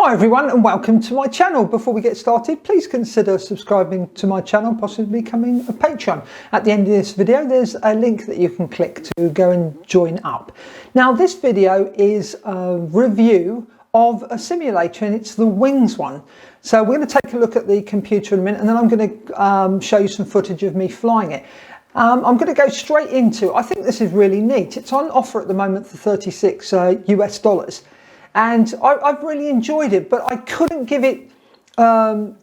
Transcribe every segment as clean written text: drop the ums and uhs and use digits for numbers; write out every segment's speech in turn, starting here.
Hi everyone and welcome to my channel. Before we get started, please consider subscribing to my channel, possibly becoming a patron. At the end of this video there's a link that you can click to go and join up. Now this video is a review of a simulator and it's the Wings one. So we're going to take a look at the computer in a minute and then I'm going to show you some footage of me flying it. I'm going to go straight into, I think this is really neat. It's on offer at the moment for 36 US dollars. And I've really enjoyed it, but I couldn't give it, show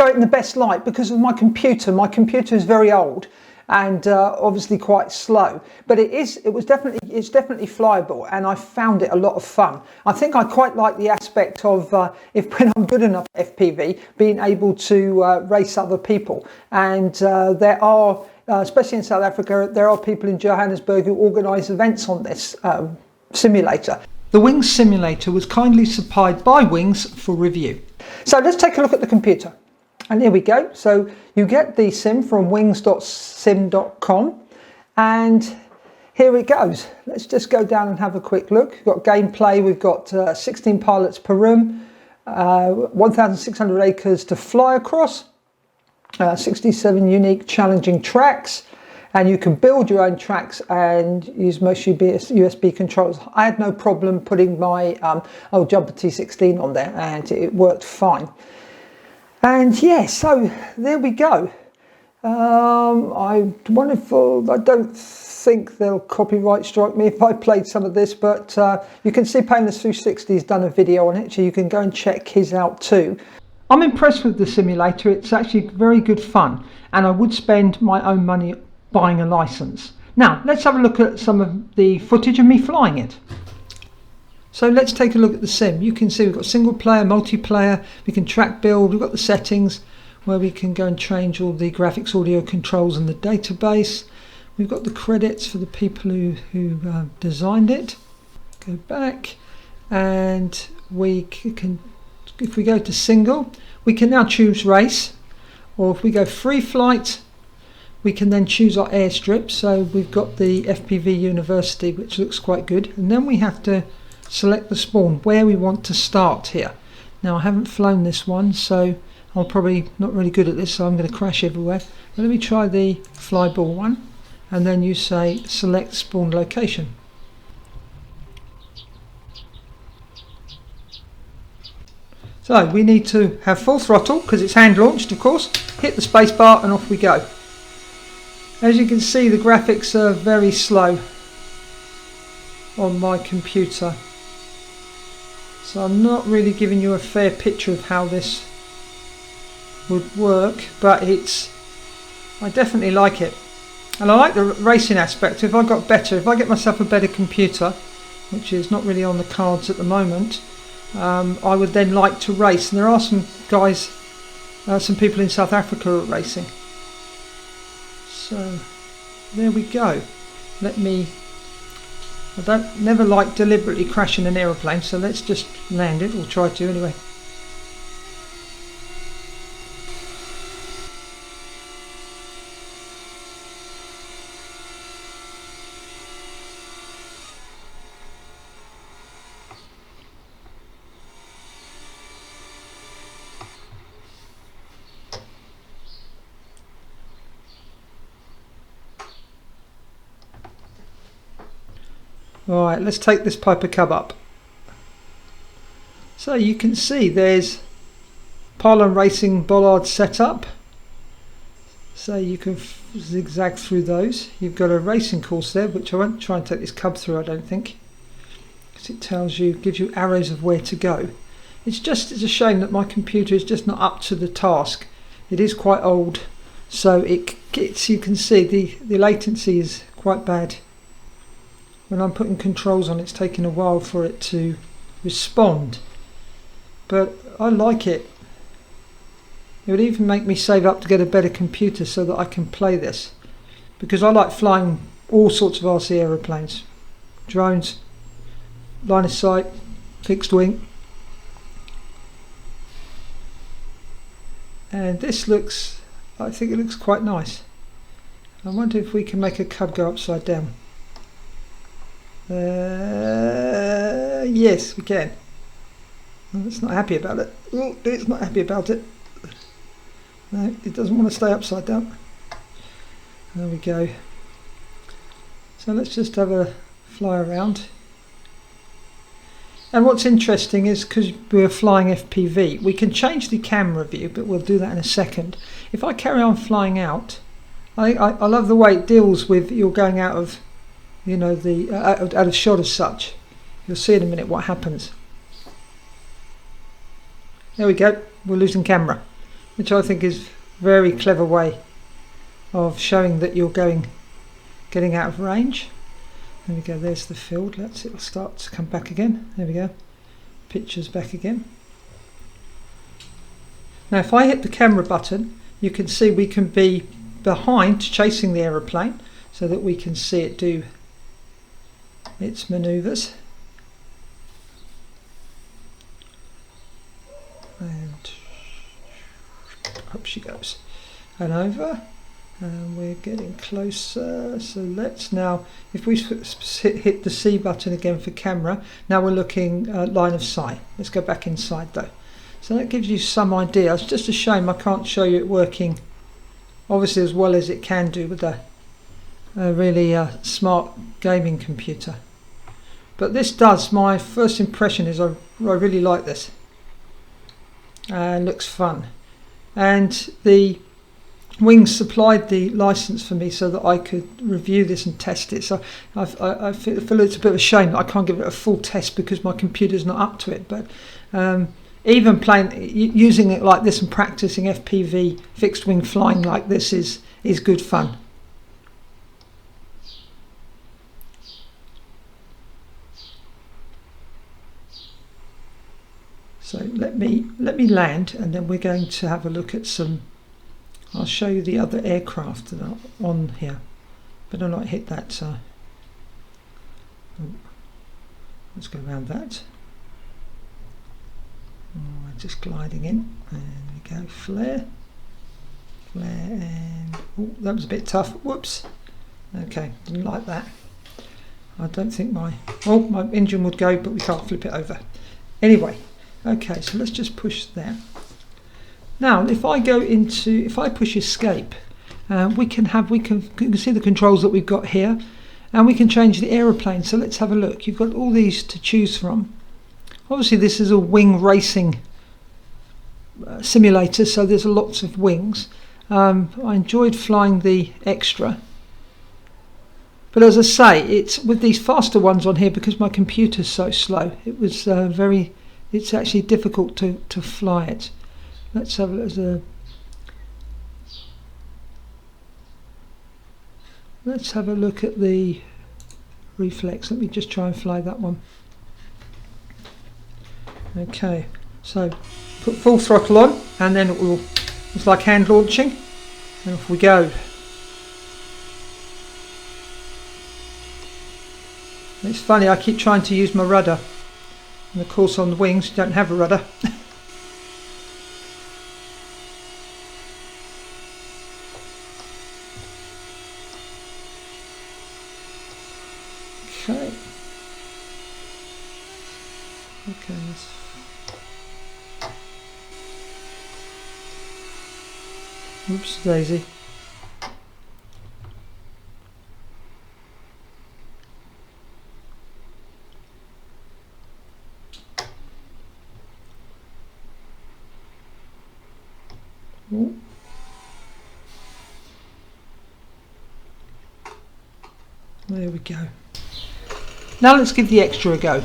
it in the best light because of my computer. My computer is very old and obviously quite slow, but it's definitely flyable, and I found it a lot of fun. I think I quite like the aspect of when I'm good enough at FPV, being able to race other people. And there are, especially in South Africa, there are people in Johannesburg who organise events on this simulator. The Wings simulator was kindly supplied by Wings for review. So let's take a look at the computer. And here we go. So you get the sim from wings.sim.com. And here it goes. Let's just go down and have a quick look. We've got gameplay. We've got 16 pilots per room, 1,600 acres to fly across, 67 unique challenging tracks. And you can build your own tracks and use most USB controls. I had no problem putting my old Jumper T16 on there and it worked fine. And yeah, so there we go. I don't think they'll copyright strike me if I played some of this, but you can see Painless 360 has done a video on it, so you can go and check his out too. I'm impressed with the simulator. It's actually very good fun, and I would spend my own money buying a license. Now let's have a look at some of the footage of me flying it. So let's take a look at the sim. You can see we've got single player, multiplayer, we can track build, we've got the settings where we can go and change all the graphics, audio controls and the database. We've got the credits for the people who designed it. Go back and we can, if we go to single, we can now choose race, or if we go free flight, we can then choose our airstrip. So we've got the FPV University, which looks quite good, and then we have to select the spawn where we want to start here. Now I haven't flown this one, so I'm probably not really good at this, so I'm going to crash everywhere. But let me try the flyball one, and then you say select spawn location. So we need to have full throttle because it's hand launched, of course. Hit the space bar and off we go. As you can see, the graphics are very slow on my computer, so I'm not really giving you a fair picture of how this would work, but I definitely like it, and I like the racing aspect. If I get myself a better computer, which is not really on the cards at the moment, I would then like to race, and there are some guys, some people in South Africa who are racing. So there we go. I never like deliberately crashing an aeroplane, so let's just land it, or try to anyway. Alright, let's take this Piper Cub up. So you can see there's pylon racing bollards set up, so you can zigzag through those. You've got a racing course there, which I won't try and take this Cub through, I don't think, because it gives you arrows of where to go. It's a shame that my computer is just not up to the task. It is quite old, so you can see the latency is quite bad. When I'm putting controls on, it's taking a while for it to respond, but I like it. It would even make me save up to get a better computer so that I can play this, because I like flying all sorts of RC aeroplanes, drones, line of sight, fixed wing, and this I think it looks quite nice. I wonder if we can make a Cub go upside down. Yes, we can. Oh, it's not happy about it. Oh, it's not happy about it. No, it doesn't want to stay upside down. There we go. So let's just have a fly around. And what's interesting is, because we're flying FPV, we can change the camera view, but we'll do that in a second. If I carry on flying out, I love the way it deals with you're going out of, you know, the out of shot as such. You'll see in a minute what happens. There we go. We're losing camera, which I think is a very clever way of showing that you're getting out of range. There we go, there's the field. It'll start to come back again. There we go. Picture's back again. Now if I hit the camera button, you can see we can be behind chasing the aeroplane so that we can see it do its manoeuvres. And up she goes. And over. And we're getting closer, so let's now, if we hit the C button again for camera, now we're looking line of sight. Let's go back inside though. So that gives you some idea. It's just a shame I can't show you it working obviously as well as it can do with a really smart gaming computer. But this does, my first impression is I really like this. Looks fun. And the Wings supplied the license for me so that I could review this and test it. So I feel it's a bit of a shame that I can't give it a full test because my computer's not up to it. But even using it like this and practicing FPV fixed wing flying like this is good fun. So let me land, and then we're going to have a look at some. I'll show you the other aircraft that are on here, but I'll not hit that. Let's go around that. Just gliding in. There we go. Flare, and that was a bit tough. Whoops. Okay, didn't like that. I don't think my engine would go, but we can't flip it over. Anyway, okay, so let's just push there. Now, if I push escape, we can see the controls that we've got here, and we can change the aeroplane. So let's have a look. You've got all these to choose from. Obviously, this is a wing racing simulator, so there's lots of wings. I enjoyed flying the extra, but as I say, it's with these faster ones on here because my computer's so slow. It was it's actually difficult to fly it. Let's have a look at the reflex. Let me just try and fly that one. Okay, so put full throttle on, and then it's like hand launching, and off we go. It's funny, I keep trying to use my rudder, and of course on the wings you don't have a rudder. Okay, oops, daisy. Ooh. There we go. Now let's give the extra a go.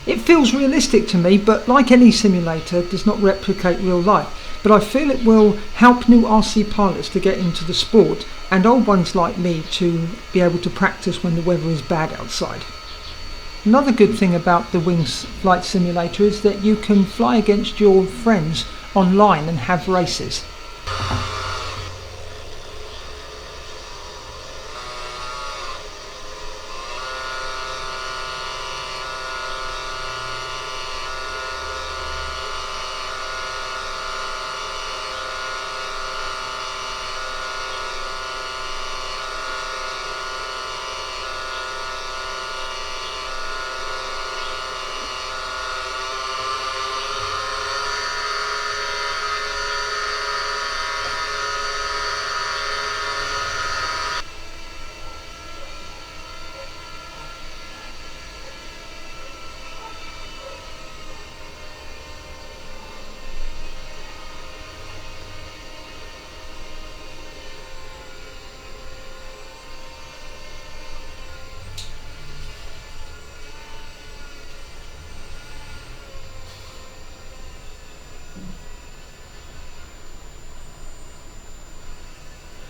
It feels realistic to me, but like any simulator, does not replicate real life. But I feel it will help new RC pilots to get into the sport, and old ones like me to be able to practice when the weather is bad outside. Another good thing about the Wings Flight Simulator is that you can fly against your friends online and have races.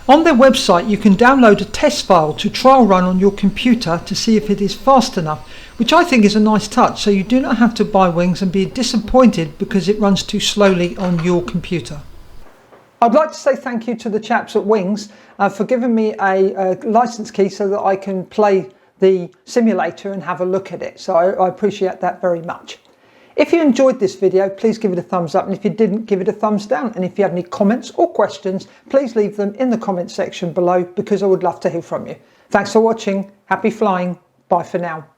On their website you can download a test file to trial run on your computer to see if it is fast enough, which I think is a nice touch, so you do not have to buy Wings and be disappointed because it runs too slowly on your computer. I'd like to say thank you to the chaps at Wings for giving me a license key so that I can play the simulator and have a look at it, so I appreciate that very much. If you enjoyed this video, please give it a thumbs up, and if you didn't, give it a thumbs down. And if you have any comments or questions, please leave them in the comment section below, because I would love to hear from you. Thanks for watching. Happy flying. Bye for now.